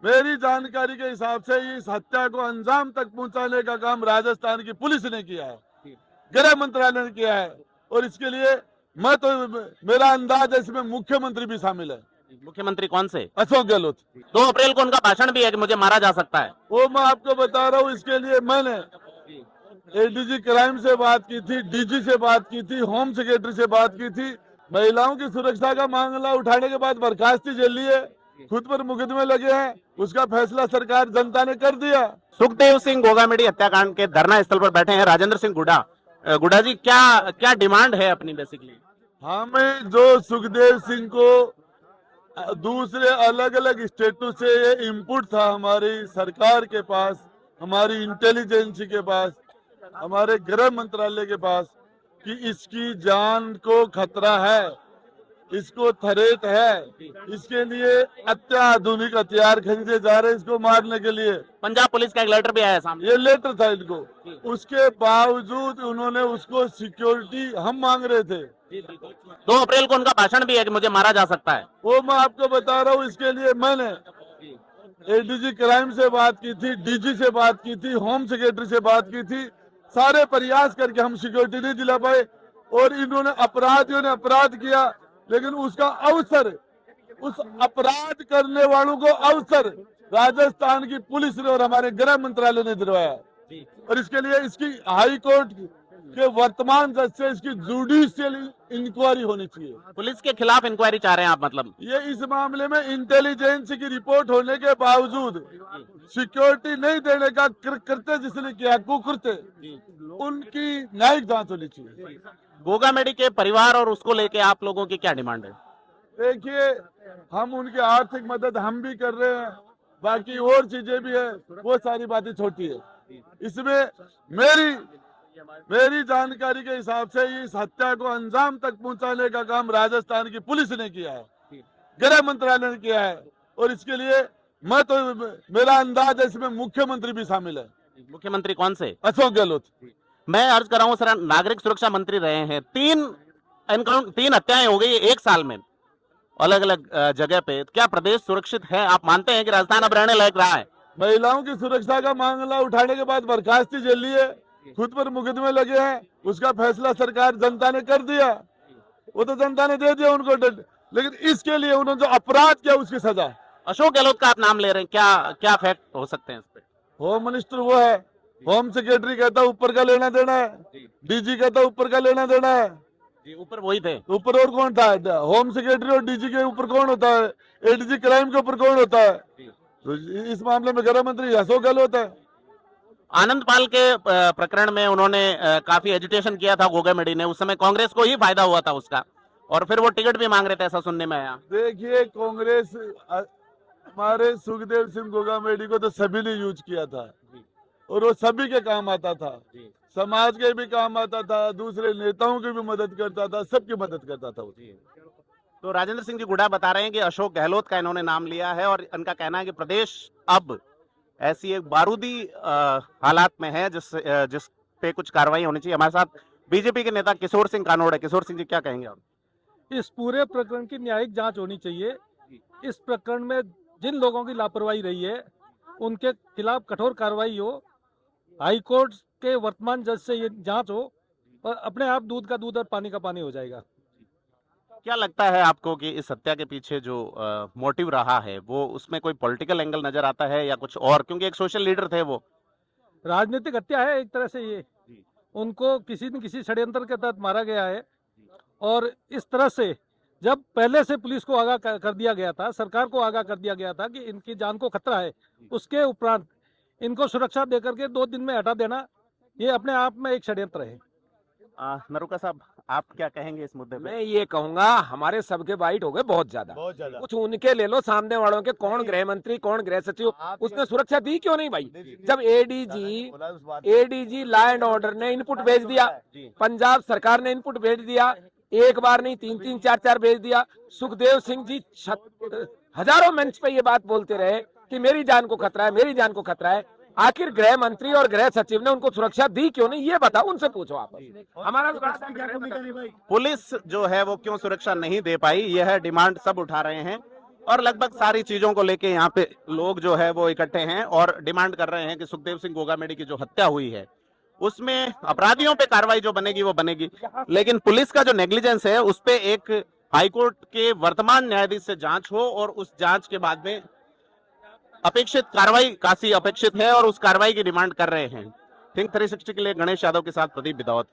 मेरी जानकारी के हिसाब से इस हत्या को अंजाम तक पहुंचाने का काम राजस्थान की पुलिस ने किया है, गृह मंत्रालय ने किया है, और इसके लिए मैं तो मेरा अंदाज है इसमें मुख्यमंत्री भी शामिल है। मुख्यमंत्री कौन से? अशोक गहलोत। 2 अप्रैल को उनका भाषण भी है कि मुझे मारा जा सकता है। वो मैं आपको बता रहा हूँ, इसके लिए मैंने एडीजी क्राइम से बात की थी, डीजी से बात की थी, होम सेक्रेटरी से बात की थी। महिलाओं की सुरक्षा का मामला उठाने के बाद बर्खास्ती झेली है, खुद पर मुकदमे लगे हैं, उसका फैसला सरकार जनता ने कर दिया। सुखदेव सिंह गोगामेडी हत्याकांड के धरना स्थल पर बैठे हैं राजेंद्र सिंह गुडा। गुडा जी, क्या डिमांड है अपनी बेसिकली? हमें जो सुखदेव सिंह को दूसरे अलग अलग स्टेटों से ये इनपुट था हमारी सरकार के पास, हमारी इंटेलिजेंस के पास, हमारे गृह मंत्रालय के पास, कि इसकी जान को खतरा है, इसको थ्रेट है, इसके लिए अत्याधुनिक हथियार खरीदे जा रहे हैं इसको मारने के लिए। पंजाब पुलिस का एक लेटर भी आया सामने। ये लेटर था इनको, उसके बावजूद उन्होंने उसको सिक्योरिटी हम मांग रहे थे। 2 अप्रैल को उनका भाषण भी है कि मुझे मारा जा सकता है। वो मैं आपको बता रहा हूँ, इसके लिए मैंने एडीजी क्राइम से बात की थी, डीजी से बात की थी, होम सेक्रेटरी से बात की थी। सारे प्रयास करके हम सिक्योरिटी नहीं दिला पाए, और इन्होंने अपराधियों ने अपराध किया, लेकिन उसका अवसर, उस अपराध करने वालों को अवसर राजस्थान की पुलिस ने और हमारे गृह मंत्रालय ने दिलवाया। और इसके लिए इसकी हाई कोर्ट के वर्तमान जज से इसकी जुडिशियल इंक्वायरी होनी चाहिए। पुलिस के खिलाफ इंक्वायरी चाह रहे हैं आप? मतलब ये इस मामले में इंटेलिजेंस की रिपोर्ट होने के बावजूद सिक्योरिटी नहीं देने का कृत्य जिसने किया, कुकृत्य, उनकी न्यायिक जांच होनी चाहिए। गोगामेडी के परिवार और उसको लेके आप लोगों की क्या डिमांड है? देखिए, हम उनकी आर्थिक मदद हम भी कर रहे हैं, बाकी और चीजें भी है, वो सारी बातें छोटी है। इसमें मेरी जानकारी के हिसाब से इस हत्या को अंजाम तक पहुंचाने का काम राजस्थान की पुलिस ने किया है, गृह मंत्रालय ने किया है, और इसके लिए मैं तो मेरा अंदाज है इसमें मुख्यमंत्री भी शामिल है। मुख्यमंत्री कौन से? अशोक गहलोत। मैं अर्ज कर रहा हूं सर, नागरिक सुरक्षा मंत्री रहे हैं, 3 हत्याएं हो गई 1 साल में अलग अलग जगह पे। क्या प्रदेश सुरक्षित है? आप मानते हैं कि राजस्थान अब रहने लायक रहा है? महिलाओं की सुरक्षा का मामला उठाने के बाद बर्खास्ती झेली है, खुद पर मुकदमे लगे हैं, उसका फैसला सरकार जनता ने कर दिया। वो तो जनता ने दे दिया उनको, लेकिन इसके लिए उन्होंने जो अपराध किया उसकी सजा। अशोक गहलोत का आप नाम ले रहे हैं, क्या फैक्ट हो सकते हैं इस पे? होम मिनिस्टर वो है, होम सेक्रेटरी कहता ऊपर का लेना देना है, डीजी कहता ऊपर का लेना देना है। जी, ऊपर वही थे। ऊपर और कौन था? होम सेक्रेटरी और डीजी के ऊपर कौन होता है? एडीजी क्राइम के ऊपर कौन होता है? तो इस मामले में गृह मंत्री अशोक गहलोत है। आनंद पाल के प्रकरण में उन्होंने काफी एजिटेशन किया था गोगामेडी ने, उस समय कांग्रेस को ही फायदा हुआ था उसका, और फिर वो टिकट भी मांग रहे थे, ऐसा सुनने में आया। देखिए, कांग्रेस हमारे सुखदेव सिंह गोगामेडी को तो सभी ने यूज किया था, और वो सभी के काम आता था, समाज के भी काम आता था, दूसरे नेताओं की भी मदद करता था, सबकी मदद करता था। तो राजेंद्र सिंह जी गुडा बता रहे हैं कि अशोक गहलोत का इन्होंने नाम लिया है, और इनका कहना है कि प्रदेश अब ऐसी एक बारूदी हालात में है जिस पे कुछ कार्रवाई होनी चाहिए। हमारे साथ बीजेपी के नेता किशोर सिंह कानोड़ है। किशोर सिंह जी, क्या कहेंगे आप? इस पूरे प्रकरण की न्यायिक जांच होनी चाहिए। इस प्रकरण में जिन लोगों की लापरवाही रही है उनके खिलाफ कठोर कार्रवाई हो, हाई कोर्ट के वर्तमान जज से ये जांच हो, और अपने आप दूध का दूध और पानी का पानी हो जाएगा। क्या लगता है आपको कि इस हत्या के पीछे जो मोटिव रहा है वो, उसमें कोई पॉलिटिकल एंगल नजर आता है या कुछ और? क्योंकि एक सोशल लीडर थे वो। राजनीतिक हत्या है एक तरह से, ये उनको किसी न किसी षड्यंत्र के तहत मारा गया है, और इस तरह से जब पहले से पुलिस को आगाह कर दिया गया था, सरकार को आगाह कर दिया गया था कि इनकी जान को खतरा है, उसके उपरांत इनको सुरक्षा देकर के 2 दिन में हटा देना, ये अपने आप में एक षड्यंत्र है। नरुका साहब, आप क्या कहेंगे इस मुद्दे पे? मैं ये कहूंगा, हमारे सबके बाइट हो गए बहुत ज्यादा। कुछ उनके ले लो, सामने वालों के, कौन गृह मंत्री, कौन गृह सचिव, उसने सुरक्षा दी क्यों नहीं भाई? जब एडीजी लॉ एंड ऑर्डर ने इनपुट भेज दिया, पंजाब सरकार ने इनपुट भेज दिया, एक बार नहीं 3-3 4-4 भेज दिया। सुखदेव सिंह जी हजारों मंच पे ये बात बोलते रहे कि मेरी जान को खतरा है, मेरी जान को खतरा है। आखिर गृह मंत्री और गृह सचिव ने उनको सुरक्षा दी क्यों नहीं, ये बताओ, उनसे पूछो आप। हमारा पुलिस जो है वो क्यों सुरक्षा नहीं दे पाई, यह डिमांड सब उठा रहे हैं। और लगभग सारी चीजों को लेके यहाँ पे लोग जो है वो इकट्ठे हैं और डिमांड कर रहे हैं कि सुखदेव सिंह गोगामेडी की जो हत्या हुई है उसमें अपराधियों पे कार्रवाई जो बनेगी वो बनेगी, लेकिन पुलिस का जो नेग्लिजेंस है उस पे एक हाईकोर्ट के वर्तमान न्यायाधीश से जांच हो और उस जांच के बाद में अपेक्षित कार्रवाई काफी अपेक्षित है और उस कार्रवाई की डिमांड कर रहे हैं। थिंक 360 के लिए गणेश यादव के साथ प्रदीप बिदावत।